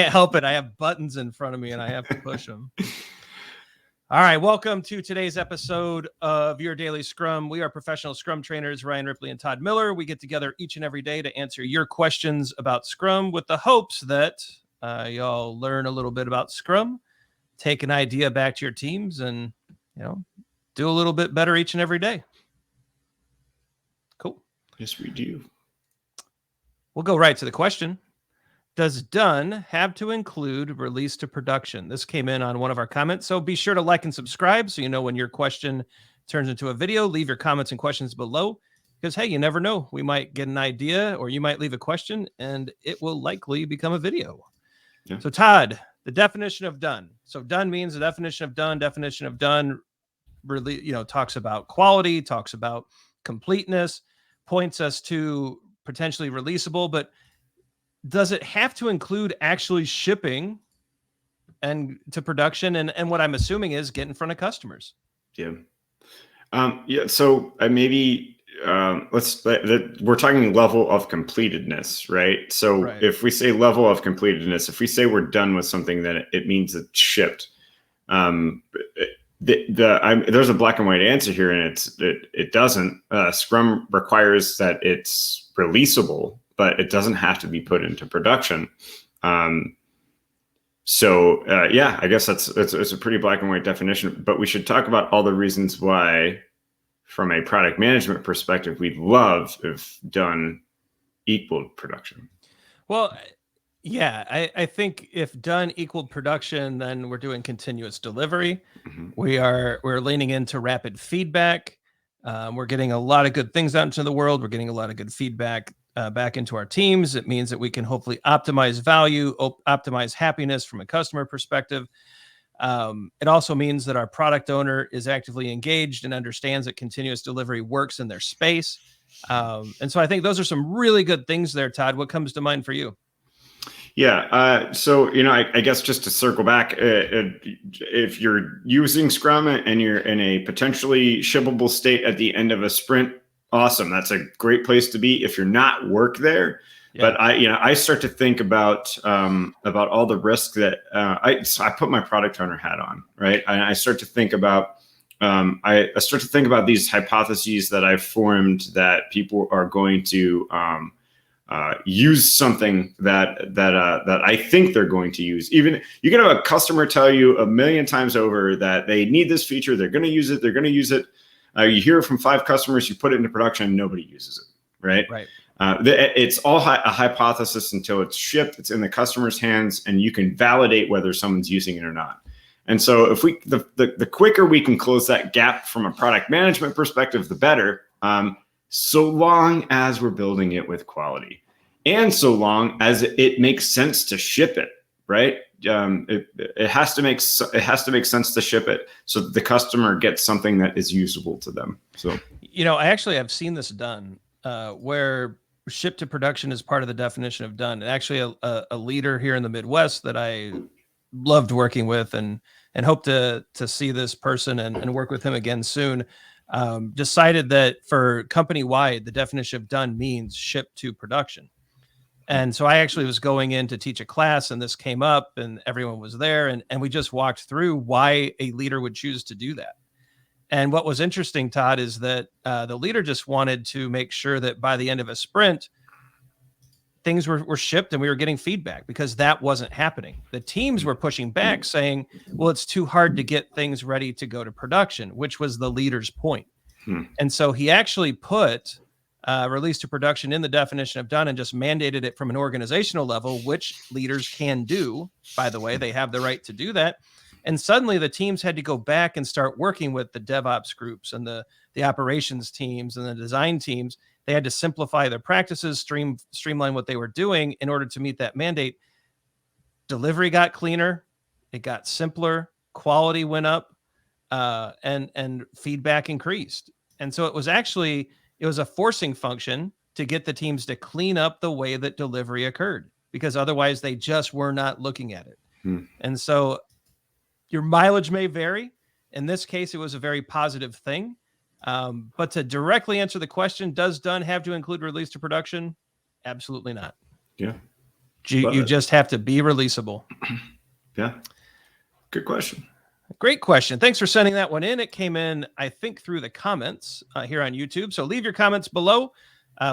can't help it. I have buttons in front of me and I have to push them. All right. Welcome to today's episode of Your Daily Scrum. We are professional Scrum trainers, Ryan Ripley and Todd Miller. We get together each and every day to answer your questions about Scrum with the hopes that y'all learn a little bit about Scrum, take an idea back to your teams, and, do a little bit better each and every day. Cool. Yes, we do. We'll go right to the question. Does done have to include release to production? This came in on one of our comments, so be sure to like and subscribe so you know when your question turns into a video. Leave your comments and questions below because, hey, you never know. We might get an idea or you might leave a question and it will likely become a video. Yeah. So, Todd, the definition of done. So done means the definition of done. Definition of done really, talks about quality, talks about completeness, points us to potentially releasable, but does it have to include actually shipping and to production? And what I'm assuming is get in front of customers. Yeah. So maybe we're talking level of completedness, right? So right. If we say level of completedness, if we say we're done with something, then it means it's shipped. There's a black and white answer here, and it doesn't. Scrum requires that it's releasable, but it doesn't have to be put into production. I guess it's a pretty black and white definition, but we should talk about all the reasons why, from a product management perspective, we'd love if done equaled production. Well, yeah, I think if done equaled production, then we're doing continuous delivery. Mm-hmm. We're leaning into rapid feedback. We're getting a lot of good things out into the world. We're getting a lot of good feedback back into our teams. It means that we can hopefully optimize value, optimize happiness from a customer perspective. It also means that our product owner is actively engaged and understands that continuous delivery works in their space. And so I think those are some really good things there, Todd. What comes to mind for you? Yeah. I guess just to circle back, if you're using Scrum and you're in a potentially shippable state at the end of a sprint, awesome. That's a great place to be. If you're not, work there. Yeah. But I start to think about all the risk that I put my product owner hat on, right? And I start to think about these hypotheses that I've formed that people are going to use something that I think they're going to use. Even you can have a customer tell you a million times over that they need this feature, they're going to use it. You hear it from 5 customers, you put it into production, nobody uses it, right? Right. It's all a hypothesis until it's shipped, it's in the customer's hands, and you can validate whether someone's using it or not. And so if the quicker we can close that gap from a product management perspective, the better, so long as we're building it with quality and so long as it makes sense to ship it, right? It has to make sense to ship it so that the customer gets something that is usable to them. So, I actually have seen this done where ship to production is part of the definition of done. And actually a leader here in the Midwest that I loved working with and hope to see this person and work with him again soon, decided that for company wide, the definition of done means ship to production. And so I actually was going in to teach a class and this came up and everyone was there and we just walked through why a leader would choose to do that. And what was interesting, Todd, is that the leader just wanted to make sure that by the end of a sprint, things were shipped and we were getting feedback because that wasn't happening. The teams were pushing back saying, well, it's too hard to get things ready to go to production, which was the leader's point. And so he actually put release to production in the definition of done and just mandated it from an organizational level, which leaders can do. By the way, they have the right to do that. And suddenly the teams had to go back and start working with the DevOps groups and the operations teams and the design teams. They had to simplify their practices, streamline what they were doing in order to meet that mandate. Delivery got cleaner. It got simpler. Quality went up and feedback increased. And so it was a forcing function to get the teams to clean up the way that delivery occurred because otherwise they just were not looking at it. And so your mileage may vary. In this case, it was a very positive thing. But to directly answer the question, does done have to include release to production? Absolutely not. Yeah. You just have to be releasable. Yeah. Good question. Great question. Thanks for sending that one in. It came in, I think, through the comments here on YouTube. So leave your comments below.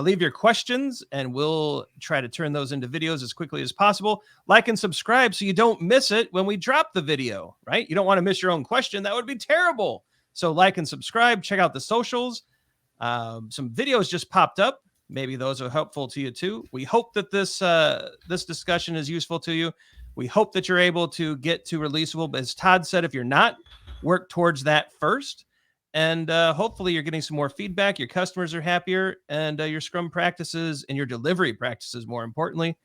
Leave your questions, and we'll try to turn those into videos as quickly as possible. Like and subscribe so you don't miss it when we drop the video, right? You don't want to miss your own question. That would be terrible. So like and subscribe. Check out the socials. Some videos just popped up. Maybe those are helpful to you too. We hope that this discussion is useful to you. We hope that you're able to get to releasable. But as Todd said, if you're not, work towards that first. And hopefully you're getting some more feedback. Your customers are happier, and your Scrum practices and your delivery practices, more importantly,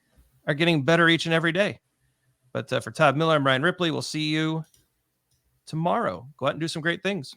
are getting better each and every day. But for Todd Miller, I'm Ryan Ripley. We'll see you tomorrow. Go out and do some great things.